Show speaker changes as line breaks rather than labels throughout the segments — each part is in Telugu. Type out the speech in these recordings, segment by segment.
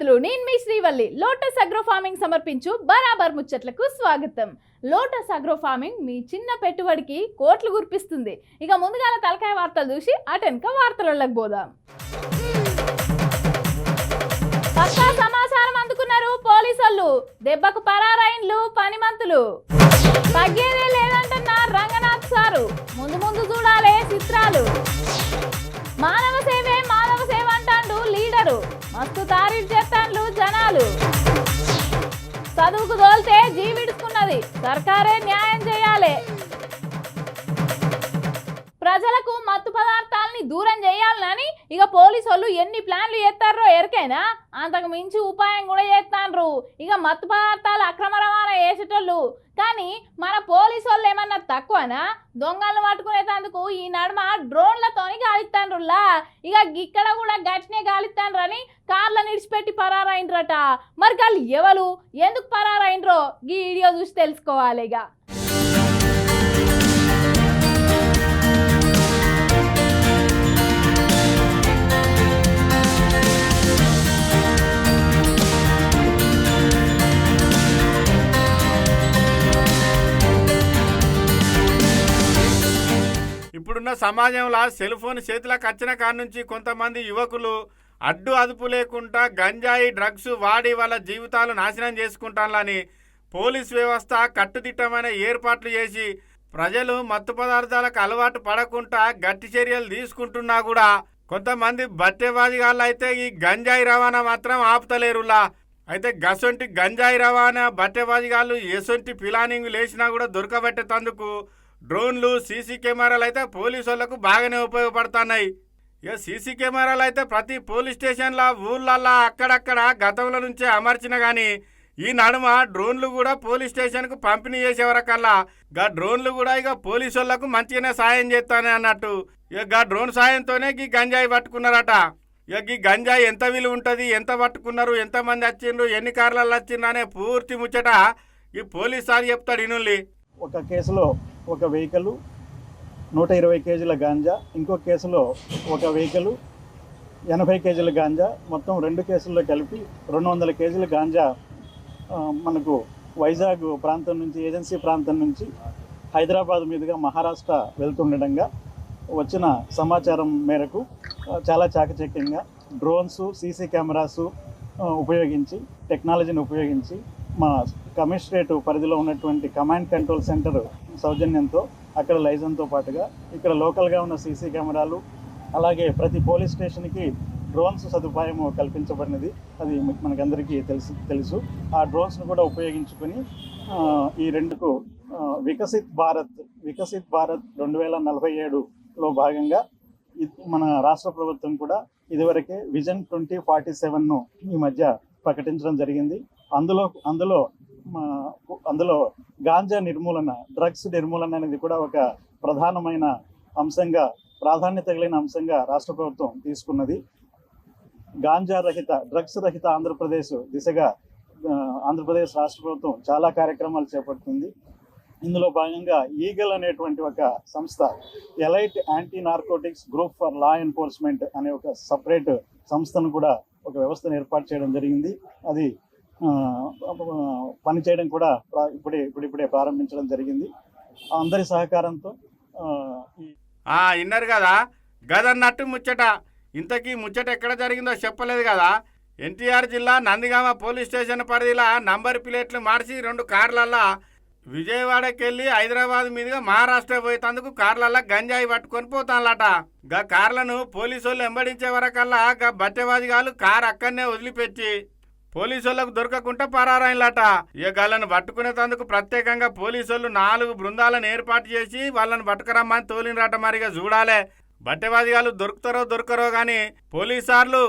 శుభాశీస్సులు. నేను మీ శ్రీవల్లి. లోటస్ అగ్రో ఫార్మింగ్ సమర్పించు బరాబర్ ముచ్చట్లకు స్వాగతం. లోటస్ అగ్రో ఫార్మింగ్ మీ చిన్న పెట్టుబడికి కోట్లు గుర్పిస్తుంది. ఇక ముందుగాల తలకాయ వార్తలు చూసి అటెన్క వార్తలలోకి పోదాం. పక్కా సమాచారం అందుకున్నారు పోలీసులు. దెబ్బకు పరారైన్లు పనిమంతులు. తగ్గేదే లేదంటున్న రంగనాథ్ సారు. ముందు ముందు చూడాలే చిత్రాలు. మానవ సేవే మానవ సేవ అంటాండు లీడరు. మస్తు తారీఫ్ చేస్తాండ్లు జనాలు. చదువుకు దోల్తే జీవిడుకున్నది. సర్కారే న్యాయం చేయాలి. ప్రజలకు మత్తు పదార్థాలని దూరం చేయాలని ఇక పోలీసు వాళ్ళు ఎన్ని ప్లాన్లు చేస్తారో ఎరికైనా అంతకు మించి ఉపాయం కూడా చేస్తాండ్రు. ఇక మత్తు పదార్థాలు అక్రమ రవాణా చేసేటోళ్ళు. కానీ మన పోలీసు వాళ్ళు ఏమన్నా తక్కువనా? దొంగలను పట్టుకునేందుకు ఈ నడుమ డ్రోన్లతోని గాలిస్తాండ్రులా. ఇక ఇక్కడ కూడా గట్టినే గాలిస్తాండ్రని కార్లను ఇడిచిపెట్టి పరారైండ్రట. మరి వాళ్ళు ఎవరు, ఎందుకు పరారైండ్రో ఈ వీడియో చూసి తెలుసుకోవాలి. ఇక
ఇప్పుడున్న సమాజంలో సెల్ ఫోన్ చేతులకు వచ్చిన కాడ నుంచి కొంతమంది యువకులు అడ్డు అదుపు లేకుండా గంజాయి డ్రగ్స్ వాడి వాళ్ళ జీవితాలు నాశనం చేసుకుంటానని పోలీస్ వ్యవస్థ కట్టుదిట్టమైన ఏర్పాట్లు చేసి ప్రజలు మత్తు పదార్థాలకు అలవాటు పడకుండా గట్టి చర్యలు తీసుకుంటున్నా కూడా కొంతమంది బట్టెబాజిగాళ్ళు అయితే ఈ గంజాయి రవాణా మాత్రం ఆపుతలేరులా. అయితే గసొంటి గంజాయి రవాణా బట్టెబాజిగాళ్ళు ఎసొంటి ప్లానింగ్ లేచినా కూడా దొరకబెట్టేందుకు డ్రోన్లు సీసీ కెమెరాలు అయితే పోలీసు వాళ్ళకు బాగానే ఉపయోగపడుతున్నాయి. ఇక సీసీ కెమెరాలు అయితే ప్రతి పోలీస్ స్టేషన్ల ఊళ్ళల్లో అక్కడక్కడ గతంలో నుంచే అమర్చిన కానీ ఈ నడుమ డ్రోన్లు కూడా పోలీస్ స్టేషన్కు పంపిణీ చేసే వరకల్లా గా డ్రోన్లు కూడా ఇక పోలీసు వాళ్ళకు మంచిగానే సాయం చేస్తానే అన్నట్టు. ఇక గా డ్రోన్ సాయంతోనే ఈ గంజాయి పట్టుకున్నారట. ఇక ఈ గంజాయి ఎంత విలువ ఉంటుంది, ఎంత పట్టుకున్నారు, ఎంతమంది వచ్చిండ్రు, ఎన్ని కార్లలో వచ్చిండ్రు అనే పూర్తి ముచ్చట ఈ పోలీస్ సార్ చెప్తాడు. ఇనుల్లి
ఒక కేసులో ఒక వెహికల్ 120 కేజీల గాంజా, ఇంకో కేసులో ఒక వెహికల్ 80 కేజీల గాంజా, మొత్తం 2 కేసుల్లో కలిపి 200 కేజీల గాంజా మనకు వైజాగ్ ప్రాంతం నుంచి, ఏజెన్సీ ప్రాంతం నుంచి హైదరాబాద్ మీదుగా మహారాష్ట్ర వెళ్తుండగా వచ్చిన సమాచారం మేరకు చాలా చాకచక్యంగా డ్రోన్స్, సీసీ కెమెరాసు ఉపయోగించి, టెక్నాలజీని ఉపయోగించి మా కమిషనరేట్ పరిధిలో ఉన్నటువంటి కమాండ్ కంట్రోల్ సెంటర్ సౌజన్యంతో అక్కడ లైజన్తో పాటుగా ఇక్కడ లోకల్గా ఉన్న సీసీ కెమెరాలు, అలాగే ప్రతి పోలీస్ స్టేషన్కి డ్రోన్స్ సదుపాయం కల్పించబడినది. అది మనకందరికీ తెలుసు. ఆ డ్రోన్స్ను కూడా ఉపయోగించుకొని ఈ రెండుకు వికసిత్ భారత్ 2047లో భాగంగా మన రాష్ట్ర ప్రభుత్వం కూడా ఇదివరకే విజన్ 2047ను ఈ మధ్య ప్రకటించడం జరిగింది. అందులో గాంజా నిర్మూలన, డ్రగ్స్ నిర్మూలన అనేది కూడా ఒక ప్రధానమైన అంశంగా, ప్రాధాన్యత కలిగిన అంశంగా రాష్ట్ర ప్రభుత్వం తీసుకున్నది. గాంజా రహిత, డ్రగ్స్ రహిత ఆంధ్రప్రదేశ్ దిశగా ఆంధ్రప్రదేశ్ రాష్ట్ర ప్రభుత్వం చాలా కార్యక్రమాలు చేపడుతుంది. ఇందులో భాగంగా ఈగల్ అనేటువంటి ఒక సంస్థ, elite anti narcotics group for law enforcement అనే ఒక సపరేట్ సంస్థను కూడా, ఒక వ్యవస్థను ఏర్పాటు చేయడం జరిగింది. అది పనిచేయడం కూడా ఇప్పుడే ప్రారంభించడం జరిగింది. అందరి సహకారంతో.
విన్నారు కదా, గదన్నట్టు ముచ్చట. ఇంతకీ ముచ్చట ఎక్కడ జరిగిందో చెప్పలేదు కదా. ఎన్టీఆర్ జిల్లా నందిగామ పోలీస్ స్టేషన్ పరిధిలో నంబర్ ప్లేట్లు మార్చి 2 కార్లల్లో విజయవాడకి వెళ్ళి హైదరాబాద్ మీదుగా మహారాష్ట్ర పోయేందుకు కార్లల్లో గంజాయి పట్టుకొని పోతాన్లట. గా కార్లను పోలీసు వాళ్ళు వెంబడించే వరకల్లా గా బట్టెబాజిగాళ్ళు కారు అక్కడనే వదిలిపెట్టి పోలీసు వాళ్ళకు దొరకకుండా పరారైన్లట. ఇక గాళ్ళను పట్టుకునేందుకు ప్రత్యేకంగా పోలీసు వాళ్ళు 4 బృందాలను ఏర్పాటు చేసి వాళ్ళని పట్టుకురమ్మని తోలినరట. మరిగా చూడాలే బట్టెబాజిగాళ్ళు దొరకరో కానీ పోలీసార్లు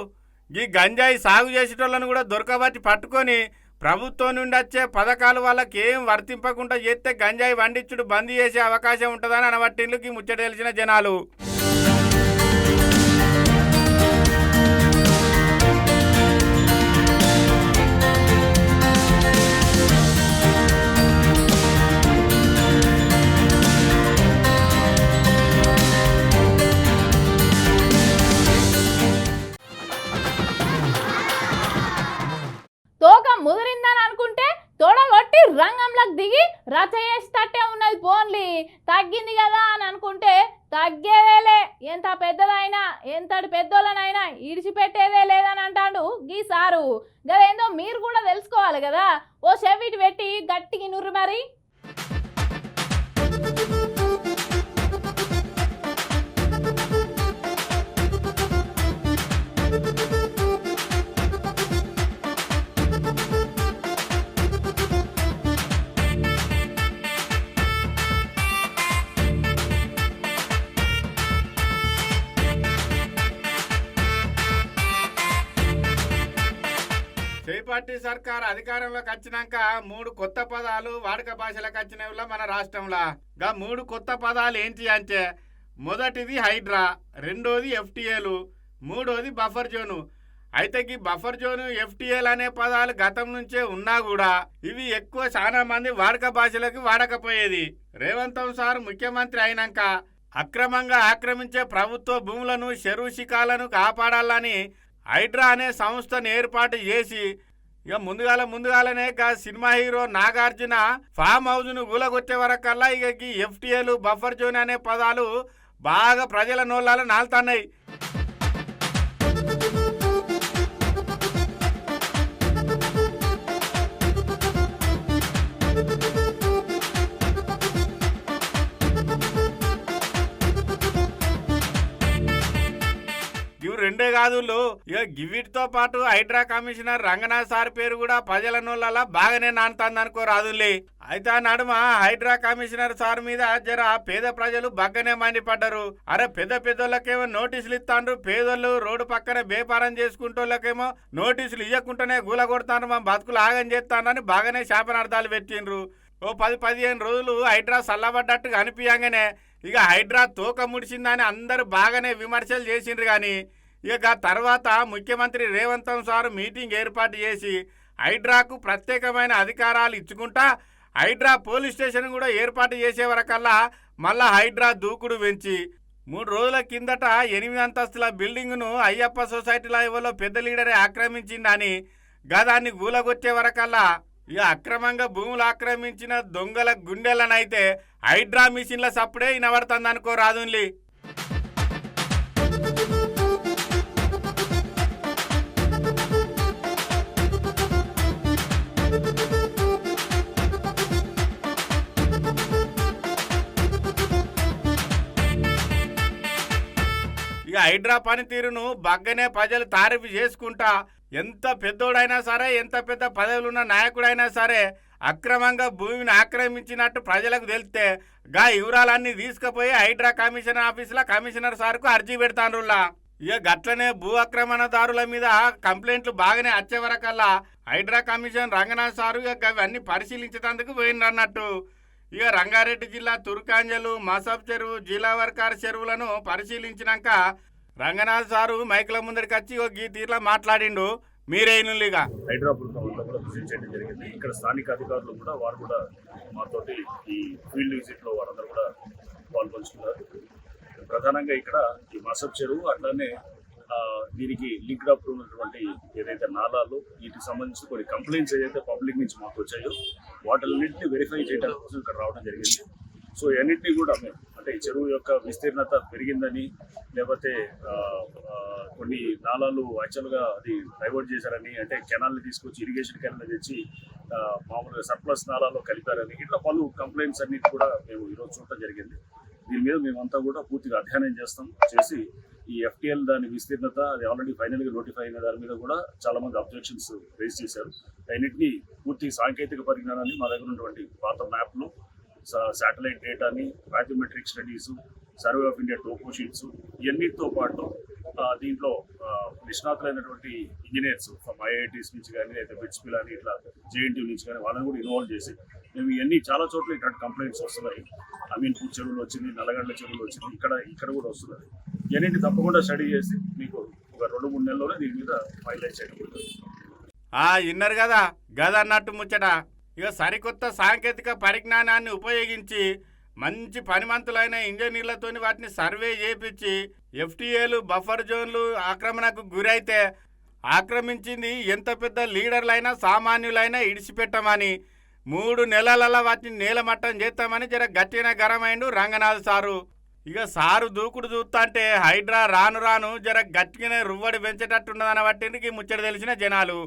ఈ గంజాయి సాగు చేసేటోళ్ళను కూడా దొరకబట్టి పట్టుకొని ప్రభుత్వం నుండి వచ్చే పథకాలు వాళ్ళకి ఏం వర్తింపకుండా చేస్తే గంజాయి వండించుడు బంద్ చేసే అవకాశం ఉంటుందని అనబట్టిండ్లకి ముచ్చట తెలిసిన జనాలు.
రంగంలోకి దిగి రచ చేసేటట్టే ఉన్నది. పోన్లీ తగ్గింది కదా అని అనుకుంటే తగ్గేదేలే. ఎంత పెద్దదైనా ఎంతటి పెద్దోళ్ళనైనా ఇడిచిపెట్టేదే లేదని అంటాడు గీ సారు. గదేందో మీరు కూడా తెలుసుకోవాలి కదా. ఓ చెవిటి పెట్టి గట్టికి నుర్రు మరి.
పార్టీ సర్కార్ అధికారంలోకి వచ్చినాక 3 కొత్త పదాలు వాడుక భాషలకు వచ్చినవిలా మన రాష్ట్రంలో. గా 3 కొత్త పదాలు ఏంటి అంటే, మొదటిది హైడ్రా, రెండోది ఎఫ్టీఏలు, మూడోది బఫర్ జోను. అయితే ఈ బఫర్ జోను, ఎఫ్టీఏలు అనే పదాలు గతం నుంచే ఉన్నా కూడా ఇవి ఎక్కువ చాలా మంది వాడుక భాషలకు వాడకపోయేది. రేవంత్ సార్ ముఖ్యమంత్రి అయినాక అక్రమంగా ఆక్రమించే ప్రభుత్వ భూములను, చెరువు శిఖాలను కాపాడాలని హైడ్రా అనే సంస్థను ఏర్పాటు చేసి ఇక ముందుగాలనే cinema hero Nagarjuna farm house ను కూలగొచ్చే వరకల్లా ఇక ఎఫ్టీఏలు, బఫర్ జోన్ అనే పదాలు బాగా ప్రజల నోళ్ళలో నాలుతున్నాయి. రెండే కాదు, ఇక గివిటితో పాటు హైడ్రా కమిషనర్ రంగనాథ్ సార్ పేరు కూడా ప్రజల నోళ్ళ బాగానే నానుతుంది అనుకో రాదులే. అయితే ఆ నడుమ హైడ్రా కమిషనర్ సార్ మీద జర పేద ప్రజలు బగ్గనే మండిపడ్డారు. అరే పెద్దోళ్ళకేమో నోటీసులు ఇస్తాండ్రు, పేదోళ్ళు రోడ్డు పక్కన వ్యాపారం చేసుకుంటోళ్ళకేమో నోటీసులు ఇవ్వకుండానే గూల కొడతాను, మా బతుకులు ఆగం చేస్తానని బాగానే శాపనార్థాలు పెట్టిండ్రు. ఓ 10-15 రోజులు హైడ్రా చల్లబడ్డట్టుగా అనిపించగానే ఇక హైడ్రా తోక ముడిచిందని అందరూ బాగానే విమర్శలు చేసిండ్రు. కానీ ఇక తర్వాత ముఖ్యమంత్రి రేవంత్ సార్ మీటింగ్ ఏర్పాటు చేసి హైడ్రాకు ప్రత్యేకమైన అధికారాలు ఇచ్చుకుంటా హైడ్రా పోలీస్ స్టేషన్ కూడా ఏర్పాటు చేసే వరకల్లా మళ్ళా హైడ్రా దూకుడు పెంచి 3 రోజుల కిందట 8 అంతస్తుల బిల్డింగ్ను అయ్యప్ప సొసైటీ లైవ్లో పెద్ద లీడరే ఆక్రమించిందని గదాన్ని గూలగొచ్చే వరకల్లా ఇక అక్రమంగా భూములు ఆక్రమించిన దొంగల గుండెలనైతే హైడ్రా మిషన్ల సప్పుడే వినబడుతుంది అనుకో రాదున్లీ. ఇక హైడ్రా పనితీరును బగ్గనే ప్రజలు తారీఫు చేసుకుంటా ఎంత పెద్దోడైనా సరే, ఎంత పెద్ద పదవులున్న నాయకుడైనా సరే అక్రమంగా భూమిని ఆక్రమించినట్టు ప్రజలకు తెలిస్తే గా వివరాలన్నీ తీసుకుపోయి హైడ్రా కమిషనర్ ఆఫీసులో కమిషనర్ సార్కు అర్జీ పెడతాండ్రులా. ఇక గట్లనే భూ ఆక్రమణదారుల మీద కంప్లైంట్లు బాగానే వచ్చే వరకల్లా హైడ్రా కమిషన్ రంగనాథ్ సారు ఇక అవన్నీ పరిశీలించేందుకు పోయిండ్రన్నట్టు. ఇక రంగారెడ్డి జిల్లా తుర్కాంజలు, మసబ్ చెరువు, జిల్లావర్కార్ చెరువులను పరిశీలించినాక రంగనాథ్ సారు మైకుల ముందరికి వచ్చి ఒక ఈ తీరులో మాట్లాడిండు. మీరేనుగా
హైదరాబాద్ కూడా విజిట్ చేయడం జరిగింది. ఇక్కడ స్థానిక అధికారులు కూడా వారు కూడా మాతోటి ఈ ఫీల్డ్ విజిట్లో వారందరూ కూడా పాల్పంచుకున్నారు. ప్రధానంగా ఇక్కడ ఈ మసబ్ చెరువు అట్లానే దీనికి లింక్డ్ అప్ ఉన్నటువంటి ఏదైతే నాలాలు వీటికి సంబంధించి కొన్ని కంప్లైంట్స్ ఏదైతే పబ్లిక్ నుంచి మాకు వచ్చాయో వాటిలన్నింటినీ వెరిఫై చేయడం కోసం ఇక్కడ రావడం జరిగింది. సో అన్నింటినీ కూడా మేము అంటే ఈ చెరువు యొక్క విస్తీర్ణత పెరిగిందని, లేకపోతే కొన్ని నాలాలు యాక్చువల్గా అది డైవర్ట్ చేశారని, అంటే కెనాల్ని తీసుకొచ్చి ఇరిగేషన్ కెనాల్ తెచ్చి మామూలుగా సర్ప్లస్ నాలాలో కలిపారని, ఇట్లా పలు కంప్లైంట్స్ అన్నిటి కూడా మేము ఈరోజు చూడటం జరిగింది. దీని మీద మేమంతా కూడా పూర్తిగా అధ్యయనం చేసి ఈ ఎఫ్టీఎల్ దాని విస్తీర్ణత అది ఆల్రెడీ ఫైనల్గా నోటిఫై అయిన దాని మీద కూడా చాలా మంది అబ్జెక్షన్స్ రేజ్ చేశారు. అన్నింటినీ పూర్తి సాంకేతిక పరిజ్ఞానాన్ని మా దగ్గర ఉన్నటువంటి పాత మ్యాప్లు, శాటిలైట్ డేటాని, మ్యాథమెట్రిక్ studies, survey of India topo sheets ఇవన్నిటితో పాటు దీంట్లో నిష్ణాతులైనటువంటి ఇంజనీర్స్ ఫ్రమ్ ఐఐటీస్ నుంచి కానీ అయితే బిట్స్పి కానీ ఇట్లా జేఎన్టీయూ నుంచి కానీ వాళ్ళని కూడా ఇన్వాల్వ్ చేసి మేము ఇవన్నీ చాలా చోట్ల ఇట్లాంటి కంప్లైంట్స్ వస్తున్నాయి. అమీన్పూర్ చెరువులు వచ్చింది, నల్లగండ్ల చెరువులు వచ్చింది, ఇక్కడ కూడా వస్తున్నది. ఇవన్నీ తప్పకుండా స్టడీ చేసి మీకు ఒక 2-3 నెలల్లోనే దీని మీద ఫైనలైజ్ చేయడం.
విన్నారు కదా గదన్నట్టు ముచ్చట. ఇక సరికొత్త సాంకేతిక పరిజ్ఞానాన్ని ఉపయోగించి మంచి పనిమంతులైన ఇంజనీర్లతో వాటిని సర్వే చేయించి ఎఫ్టీఏలు, బఫర్ జోన్లు ఆక్రమణకు గురైతే ఆక్రమించింది ఎంత పెద్ద లీడర్లైనా సామాన్యులైనా ఇడిచిపెట్టమని 3 నెలలలో వాటిని నేలమట్టం చేస్తామని జర గట్టిన గరమైండు రంగనాథ్ సారు. ఇక సారు దూకుడు చూస్తాంటే హైడ్రా రాను రాను జర గట్టిగానే రువ్వడి పెంచేటట్టున్నదన్న వాటికి ముచ్చట తెలిసిన జనాలు.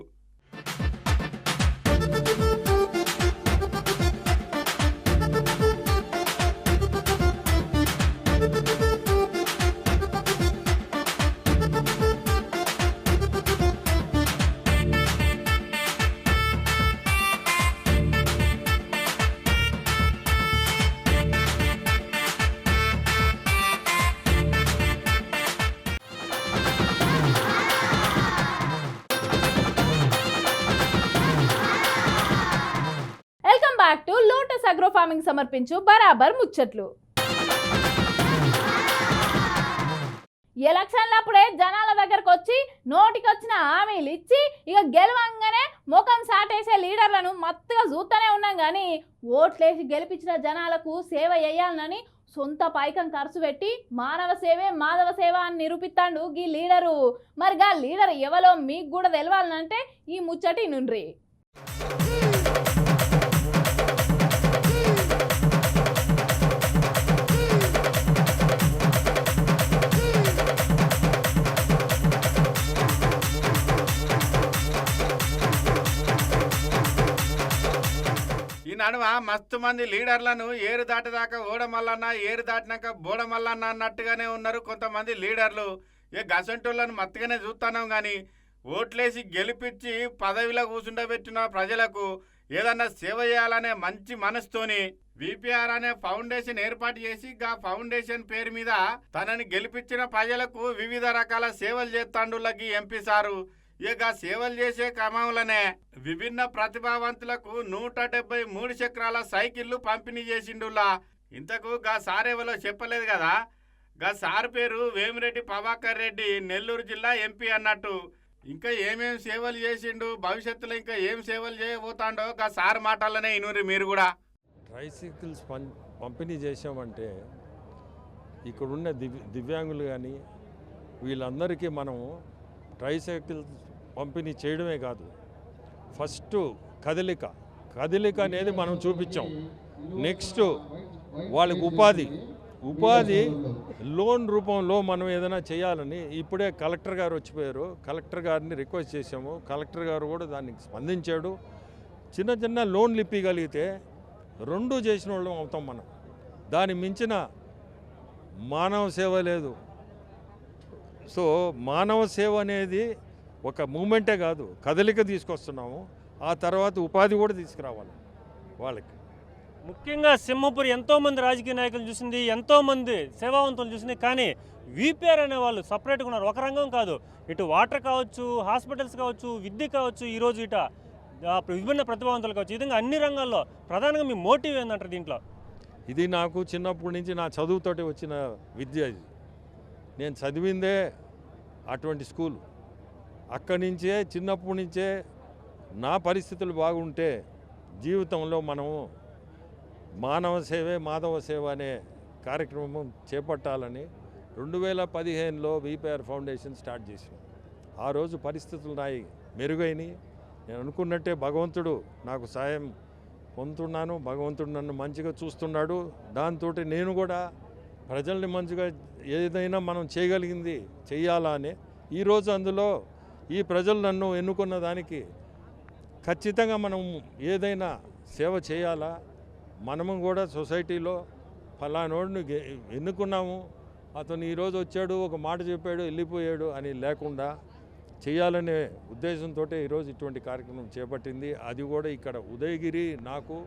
Back to lotus agro farming సమర్పించు బరాబర్ ముచ్చట్లు. ఎలక్షన్లప్పుడే జనాల దగ్గరకు వచ్చి నోటికొచ్చిన హామీలు ఇచ్చి ఇక గెలవంగానే ముఖం సాటేసే లీడర్లను మత్తుగా చూస్తూనే ఉన్నాం. కానీ ఓట్లేసి గెలిపించిన జనాలకు సేవ చేయాలని సొంత పైకం ఖర్చు పెట్టి మానవ సేవే మాధవ సేవ అని నిరూపిస్తాడు ఈ లీడరు. మరిగా లీడర్ ఎవరో మీకు కూడా తెలవాలంటే ఈ ముచ్చటి నుండ్రి.
నడుమ మస్తు మంది లీడర్లను ఏరు దాటదాకా ఓడమల్లన్న ఏరు దాటినాక బోడమల్లన్న అన్నట్టుగానే ఉన్నారు కొంతమంది లీడర్లు. ఇక గసంటోళ్ళను మత్తుగానే చూస్తున్నాం. కానీ ఓట్లేసి గెలిపించి పదవిలో కూర్చుండబెట్టిన ప్రజలకు ఏదన్నా సేవ చేయాలనే మంచి మనసుతోని విపిఆర్ అనే ఫౌండేషన్ ఏర్పాటు చేసి ఆ ఫౌండేషన్ పేరు మీద తనని గెలిపించిన ప్రజలకు వివిధ రకాల సేవలు చేస్తాండులకి ఎంపీ సారు. ఇక సేవలు చేసే క్రమంలోనే విభిన్న ప్రతిభావంతులకు 173 చక్రాల సైకిళ్లు పంపిణీ చేసిండులా. ఇంతకు గా సారేవలో చెప్పలేదు కదా. గా సార్ పేరు వేమిరెడ్డి ప్రభాకర్ రెడ్డి, నెల్లూరు జిల్లా ఎంపీ అన్నట్టు. ఇంకా ఏమేం సేవలు చేసిండు, భవిష్యత్తులో ఇంకా ఏం సేవలు చేయబోతాండో గా సార్ మాటలనే ఇనురి మీరు కూడా.
ట్రైసైకిల్స్ పంపిణీ చేసామంటే ఇక్కడున్న దివ్యాంగులు కానీ వీళ్ళందరికీ మనము ట్రైసైకిల్స్ పంపిణీ చేయడమే కాదు, ఫస్ట్ కదలిక అనేది మనం చూపించాం. నెక్స్ట్ వాళ్ళకి ఉపాధి లోన్ రూపంలో మనం ఏదైనా చేయాలని ఇప్పుడే కలెక్టర్ గారు వచ్చిపోయారు. కలెక్టర్ గారిని రిక్వెస్ట్ చేసాము. కలెక్టర్ గారు కూడా దానికి స్పందించాడు. చిన్న లోన్లు ఇప్పగలిగితే 2 చేసిన వాళ్ళం అవుతాం మనం. దాని మించిన మానవ సేవ లేదు. సో మానవ సేవ అనేది ఒక మూమెంటే కాదు, కదలిక తీసుకొస్తున్నాము. ఆ తర్వాత ఉపాధి కూడా తీసుకురావాలి వాళ్ళకి.
ముఖ్యంగా సింహపురి ఎంతోమంది రాజకీయ నాయకులు చూసింది, ఎంతోమంది సేవావంతులు చూసింది. కానీ వీపీఆర్ అనే వాళ్ళు సపరేట్గా ఉన్నారు. ఒక రంగం కాదు, ఇటు వాటర్ కావచ్చు, హాస్పిటల్స్ కావచ్చు, విద్య కావచ్చు, ఈరోజు ఇట విభిన్న ప్రతిభావంతులు కావచ్చు, ఈ విధంగా అన్ని రంగాల్లో ప్రధానంగా మీ మోటివ్ ఏంటంటారు దీంట్లో?
ఇది నాకు చిన్నప్పటి నుంచి నా చదువుతోటి వచ్చిన విద్య. ఇది నేను చదివిందే అటువంటి స్కూలు. అక్కడి నుంచే చిన్నప్పటి నుంచే నా పరిస్థితులు బాగుంటే జీవితంలో మనము మానవ సేవే మాధవ సేవ అనే కార్యక్రమం చేపట్టాలని 2015లో విపిఆర్ ఫౌండేషన్ స్టార్ట్ చేసాం. ఆ రోజు పరిస్థితులు నాయి మెరుగైనవి. నేను అనుకున్నట్టే భగవంతుడు నాకు సాయం పొందుతున్నాను. భగవంతుడు నన్ను మంచిగా చూస్తున్నాడు. దాంతో నేను కూడా ప్రజల్ని మంచిగా ఏదైనా మనం చేయగలిగింది చెయ్యాలా అని ఈరోజు అందులో ఈ ప్రజలు నన్ను ఎన్నుకున్న దానికి ఖచ్చితంగా మనం ఏదైనా సేవ చేయాలా. మనము కూడా సొసైటీలో ఫలానోడిని ఎన్నుకున్నాము, అతను ఈరోజు వచ్చాడు, ఒక మాట చెప్పాడు, వెళ్ళిపోయాడు అని లేకుండా చేయాలనే ఉద్దేశంతో ఈరోజు ఇటువంటి కార్యక్రమం చేపట్టింది. అది కూడా ఇక్కడ ఉదయగిరి నాకు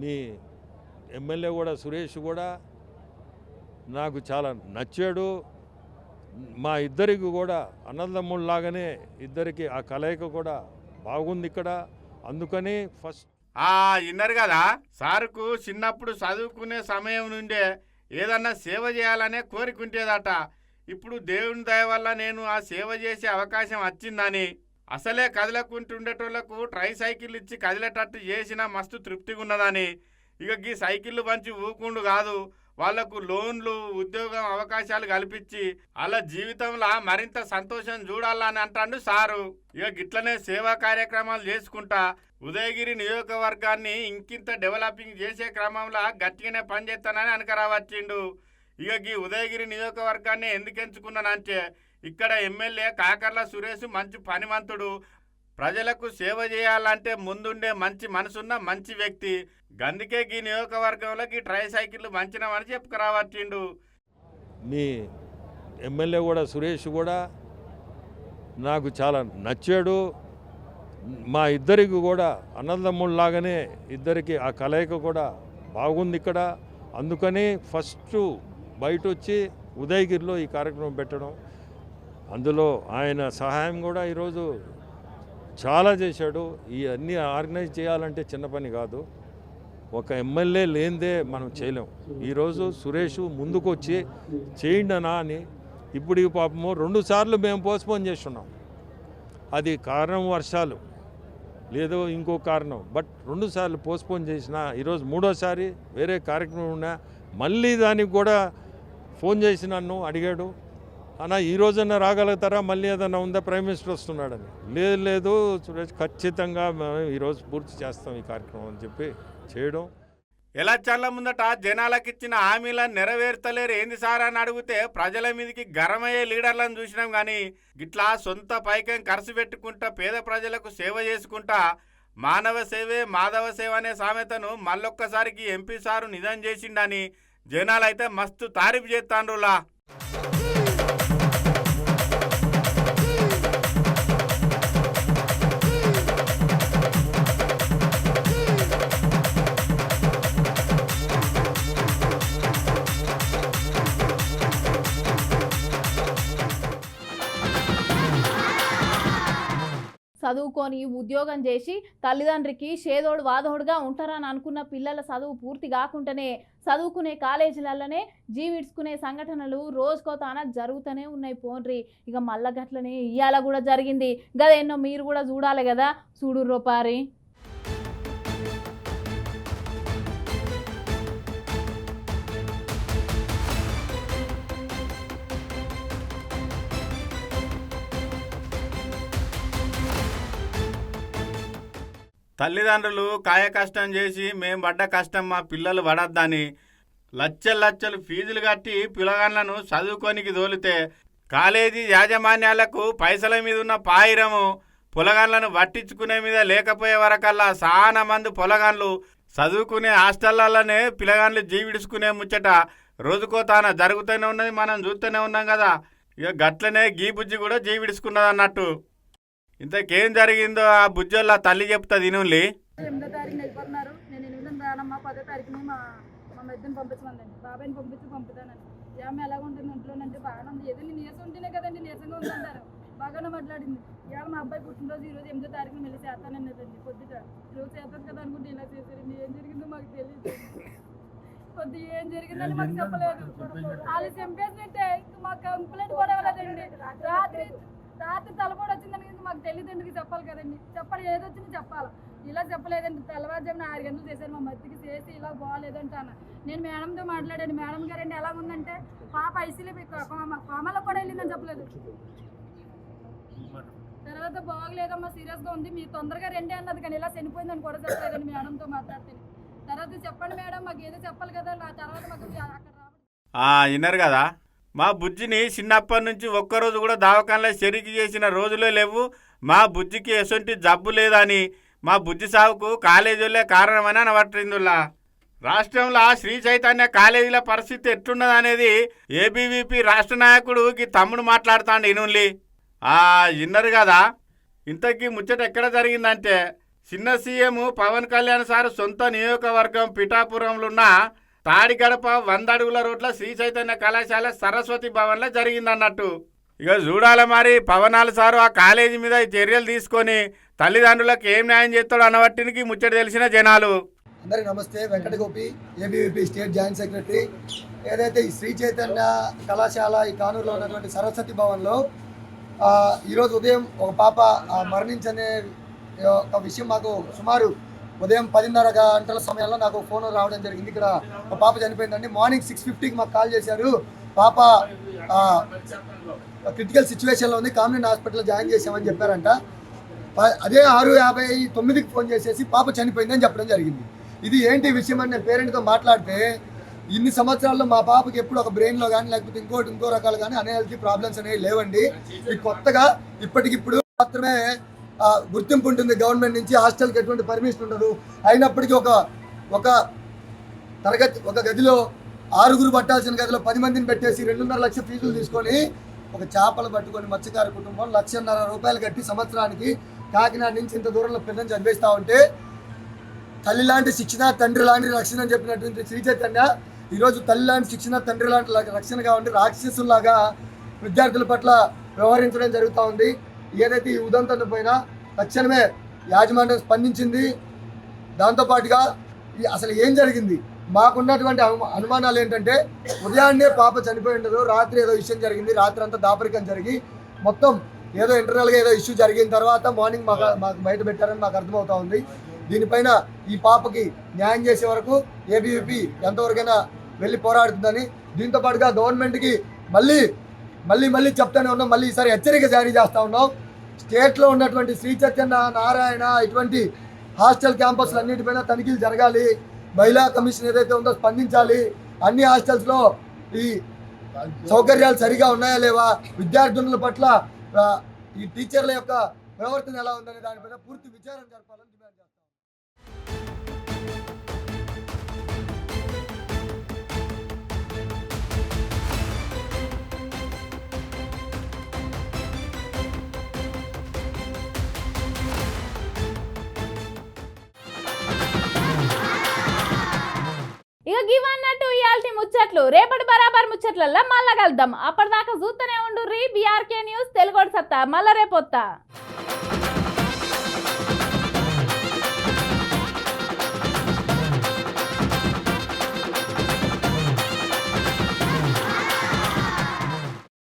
మీ ఎమ్మెల్యే కూడా సురేష్ కూడా నాకు చాలా నచ్చాడు. మా ఇద్దరికి కూడా అన్నదమ్ముల్లాగానే ఇద్దరికి ఆ కలయిక కూడా బాగుంది ఇక్కడ. అందుకని ఫస్ట్
విన్నారు కదా, సారుకు చిన్నప్పుడు చదువుకునే సమయం నుండే ఏదన్నా సేవ చేయాలనే కోరికుంటేదట. ఇప్పుడు దేవుని దయ వల్ల నేను ఆ సేవ చేసే అవకాశం వచ్చిందని, అసలే కదలకుంటుండేటోళ్లకు ట్రైసైకిల్ ఇచ్చి కదిలేటట్టు చేసిన మస్తు తృప్తిగా ఉన్నదని, ఇక ఈ సైకిళ్ళు పంచి ఊకుండు కాదు, వాళ్లకు లోన్లు, ఉద్యోగం అవకాశాలు కల్పించి అలా జీవితంలో మరింత సంతోషం చూడాలని అంటాడు సారు. ఇక గిట్లనే సేవా కార్యక్రమాలు చేసుకుంటా ఉదయగిరి నియోజకవర్గాన్ని ఇంకింత డెవలపింగ్ చేసే క్రమంలో గట్టిగానే పనిచేస్తానని అనకరావచ్చిండు. ఇక ఈ ఉదయగిరి నియోజకవర్గాన్ని ఎందుకు ఎంచుకున్నానంటే ఇక్కడ ఎమ్మెల్యే కాకర్ల సురేష్ మంచి పనిమంతుడు, ప్రజలకు సేవ చేయాలంటే ముందుండే మంచి మనసున్న మంచి వ్యక్తి. గందుకే ఈ నియోజకవర్గంలోకి ట్రై సైకిళ్ళు మంచినమని చెప్పుకురావచ్చిండు.
మీ ఎమ్మెల్యే కూడా సురేష్ కూడా నాకు చాలా నచ్చాడు. మా ఇద్దరికి కూడా అన్నదమ్ముళ్ళలాగానే ఇద్దరికి ఆ కలయిక కూడా బాగుంది ఇక్కడ. అందుకని ఫస్ట్ బయట వచ్చి ఉదయగిరిలో ఈ కార్యక్రమం పెట్టడం, అందులో ఆయన సహాయం కూడా ఈరోజు చాలా చేశాడు. ఈ అన్నీ ఆర్గనైజ్ చేయాలంటే చిన్న పని కాదు. ఒక ఎమ్మెల్యే లేనిదే మనం చేయలేం. ఈరోజు సురేష్ ముందుకు వచ్చి చేయండి అనా అని ఇప్పుడు ఈ పాపము 2 సార్లు మేము పోస్ట్పోన్ చేస్తున్నాం. అది కారణం వర్షాలు, లేదో ఇంకో కారణం. బట్ 2 సార్లు పోస్ట్పోన్ చేసిన ఈరోజు 3వసారి వేరే కార్యక్రమం ఉన్నా మళ్ళీ దానికి కూడా ఫోన్ చేసి నన్ను అడిగాడు, అన్న ఈ రోజన్నా రాగలుగుతారా, మళ్ళీ ఏదన్నా ఉందా, ప్రైమ్ మినిస్టర్ వస్తున్నాడని. లేదు సురేష్ ఖచ్చితంగా మేము ఈరోజు పూర్తి చేస్తాం ఈ కార్యక్రమం అని చెప్పి చేయడం.
ఎలక్షన్ల ముందట జనాలకు ఇచ్చిన హామీలను నెరవేర్తలేరు ఏంది సార్ అని అడిగితే ప్రజల మీదకి గరమయ్యే లీడర్లను చూసినాం. కానీ గిట్లా సొంత పైకం ఖర్చు పెట్టుకుంటా పేద ప్రజలకు సేవ చేసుకుంటా మానవ సేవే మాధవ సేవ అనే సామెతను మళ్ళొక్కసారికి ఎంపీ సారు నిజం చేసిండని జనాలైతే మస్తు తారీఫ్ చేస్తాండ్రులా.
చదువుకొని ఉద్యోగం చేసి తల్లిదండ్రికి షేదోడు వాదోడుగా ఉంటారని అనుకున్న పిల్లల చదువు పూర్తి కాకుండానే చదువుకునే కాలేజీలలోనే జీవిడ్చుకునే సంఘటనలు రోజుకో తాన జరుగుతూనే ఉన్నాయి. పోన్రి ఇక మళ్ళా గట్లనే ఇయ్యాల కూడా జరిగింది గదా. ఎన్నో మీరు కూడా చూడాలి కదా, చూడు రూపారి.
తల్లిదండ్రులు కాయ కష్టం చేసి మేము పడ్డ కష్టం మా పిల్లలు పడద్దని లక్షలు ఫీజులు కట్టి పిల్లగాళ్ళను చదువుకోనికి తోలితే కాలేజీ యాజమాన్యాలకు పైసల మీద ఉన్న పాయిరము పొలగాళ్ళను పట్టించుకునే మీద లేకపోయే వరకల్లా చాలా మంది పొలగాళ్ళు చదువుకునే హాస్టళ్లలోనే పిల్లగాళ్ళు జీవిడుచుకునే ముచ్చట రోజుకో తాన జరుగుతూనే ఉన్నది, మనం చూస్తూనే ఉన్నాం కదా. ఇక గట్లనే గీ బుజ్జి కూడా జీవిడుచుకున్నది అన్నట్టు. ఇంతకేం జరిగిందో ఆ బుజ్జోళ్ళ తల్లి చెప్తా తినుల్లి.
8వ తారీఖున వెళ్ళిపోతున్నారు. నేను 8వ రానమ్మా 10వ తారీఖుని మా మెద్దను పంపించమందండి. బాబాయ్ని పంపుతానండి. ఏమి ఎలాగ ఉంటుంది ఇంట్లోనంటే బాగానే ఉంది. ఏదో నీరసం ఉంటేనే కదండి నీరసంగా ఉందంటారు. బాగానే మాట్లాడింది. ఇవాళ మా అబ్బాయి పుట్టినరోజు ఈరోజు 8వ తారీఖున వెళ్ళి చేస్తానన్నదండి. పొద్దుట ఈరోజు చేస్తాను కదా అనుకుంటే ఇలా చేశారండి. ఏం జరిగిందో మాకు తెలియదు. కొద్దిగా ఏం జరిగిందని మాకు చెప్పలేదు. వాళ్ళు చంపేసినట్టే మాకు కంప్లైంట్ కూడా ఇవ్వలేదండి. రాత్రి తలపోటు వచ్చిందని మాకు తెలియదు, ఎందుకు చెప్పాలి కదండి. చెప్పాలి, ఏదొచ్చింది చెప్పాలి. ఇలా చెప్పలేదండి. తెల్లవారుజామున 6 గంటలు చేశారు మా మత్తికి చేసి ఇలా బాగాలేదంటాను. నేను మేడంతో మాట్లాడాను. మేడం గారండి ఎలా ఉందంటే పాప ఐసీలో కోమలో కూడా వెళ్ళిందని చెప్పలేదు. తర్వాత బాగలేదమ్మా సీరియస్గా ఉంది, మీరు తొందరగా రండి అన్నది. కానీ ఇలా చనిపోయిందని కూడా చెప్పలేదండి మేడంతో మాట్లాడితే. తర్వాత చెప్పండి మేడం మాకు ఏదో చెప్పాలి కదా. తర్వాత మాకు అక్కడ రావడం
విన్నారు కదా. మా బుజ్జిని చిన్నప్పటి నుంచి ఒక్కరోజు కూడా దవాఖానలో చెరికి చేసిన రోజులే లేవు. మా బుజ్జికి ఎసొంటి జబ్బు లేదని మా బుజ్జి సాగుకు కాలేజీలే కారణమని అనబట్టిందులా. రాష్ట్రంలో శ్రీ చైతన్య కాలేజీల పరిస్థితి ఎట్లున్నదనేది ఏబీవీపీ రాష్ట్ర నాయకుడు తమ్ముడు మాట్లాడుతాండు ఇనుల్లి. విన్నారు కదా. ఇంతకీ ముచ్చట ఎక్కడ జరిగిందంటే చిన్న సీఎం పవన్ కళ్యాణ్ సార్ సొంత నియోజకవర్గం పిఠాపురంలో ఉన్న తాడిగడప 100 అడుగుల రోడ్ల శ్రీ చైతన్య కళాశాల సరస్వతి భవన్లో జరిగిందన్నట్టు. ఇక చూడాలి మరి పవనాలు సారు ఆ కాలేజీ మీద చర్యలు తీసుకొని తల్లిదండ్రులకు ఏం న్యాయం చేస్తాడు అన్నవట్టికి ముచ్చట తెలిసిన జనాలు.
అందరికీ నమస్తే. వెంకటగోపి, ఏబీవీపీ స్టేట్ జాయింట్ సెక్రటరీ. ఏదైతే ఈ శ్రీ చైతన్య కళాశాల ఈ కానూరులో ఉన్నటువంటి సరస్వతి భవన్లో ఈరోజు ఉదయం ఒక పాప మరణించనే ఒక విషయం మాకు సుమారు ఉదయం 10:30 గంటల సమయంలో నాకు ఫోన్ రావడం జరిగింది. ఇక్కడ ఒక పాప చనిపోయిందండి. మార్నింగ్ 6:50కి మాకు కాల్ చేశారు. పాప క్రిటికల్ సిచ్యువేషన్లో ఉంది, కామినేని హాస్పిటల్లో జాయిన్ చేసామని చెప్పారంట. అదే 6:59కి ఫోన్ చేసేసి పాప చనిపోయిందని చెప్పడం జరిగింది. ఇది ఏంటి విషయం అని నేను పేరెంట్తో మాట్లాడితే, ఇన్ని సంవత్సరాల్లో మా పాపకి ఎప్పుడు ఒక బ్రెయిన్లో కానీ లేకపోతే ఇంకో రకాలు కానీ అన్‌హెల్తీ ప్రాబ్లమ్స్ అనేవి లేవండి. ఇది కొత్తగా ఇప్పటికిప్పుడు మాత్రమే గుర్తింపు ఉంటుంది గవర్నమెంట్ నుంచి. హాస్టల్కి ఎటువంటి పర్మిషన్ ఉండదు. అయినప్పటికీ ఒక గదిలో 6 పట్టాల్సిన గదిలో 10 మందిని పెట్టేసి 2.5 లక్షల ఫీజులు తీసుకొని ఒక చేపలు పట్టుకొని మత్స్యకార కుటుంబం 1,50,000 రూపాయలు కట్టి సంవత్సరానికి కాకినాడ నుంచి ఇంత దూరంలో పిల్లల్ని చదివేస్తూ ఉంటే, తల్లి లాంటి శిక్షణ తండ్రి లాంటి రక్షణ అని చెప్పినటువంటి శ్రీ చైతన్య ఈరోజు తల్లి లాంటి శిక్షణ తండ్రి లాంటి రక్షణగా ఉండి రాక్షసుల్లాగా విద్యార్థుల పట్ల వ్యవహరించడం జరుగుతూ ఉంది. ఏదైతే ఈ ఉదంతం పైన తక్షణమే యాజమాన్యం స్పందించింది. దాంతోపాటుగా అసలు ఏం జరిగింది, మాకున్నటువంటి అనుమానాలు ఏంటంటే, ఉదయాన్నే పాప చనిపోయి ఉండదు, రాత్రి ఏదో విషయం జరిగింది, రాత్రి అంతా దాపరికం జరిగి మొత్తం ఏదో ఇంటర్నల్గా ఏదో ఇష్యూ జరిగిన తర్వాత మార్నింగ్ మాకు బయట పెట్టారని మాకు అర్థమవుతా ఉంది. దీనిపైన ఈ పాపకి న్యాయం చేసే వరకు ఏబీవీపీ ఎంతవరకైనా వెళ్ళి పోరాడుతుందని, దీంతో పాటుగా గవర్నమెంట్కి మళ్ళీ చెప్తానే ఉన్నాం, మళ్ళీ ఈసారి హెచ్చరిక జారీ చేస్తూ ఉన్నాం. స్టేట్లో ఉన్నటువంటి శ్రీ చైతన్య, నారాయణ ఇటువంటి హాస్టల్ క్యాంపస్లు అన్నిటిపైన తనిఖీలు జరగాలి. మహిళా కమిషన్ ఏదైతే ఉందో స్పందించాలి. అన్ని హాస్టల్స్లో ఈ సౌకర్యాలు సరిగా ఉన్నాయా లేవా, విద్యార్థుల పట్ల ఈ టీచర్ల యొక్క ప్రవర్తన ఎలా ఉందనే దానిపైన పూర్తి విచారణ జరపాలని డిమాండ్ చేస్తాం.
ఇక గివన్నట్టు ఇయాల్టి ముచ్చట్లు. రేపటి బరాబర్ ముచ్చట్లల్లో మళ్ళా కలుద్దాం. అప్పటిదాకా చూస్తూనే ఉండు బీఆర్కే న్యూస్ తెలుగు సత్తా. మళ్ళా రేపొత్తా.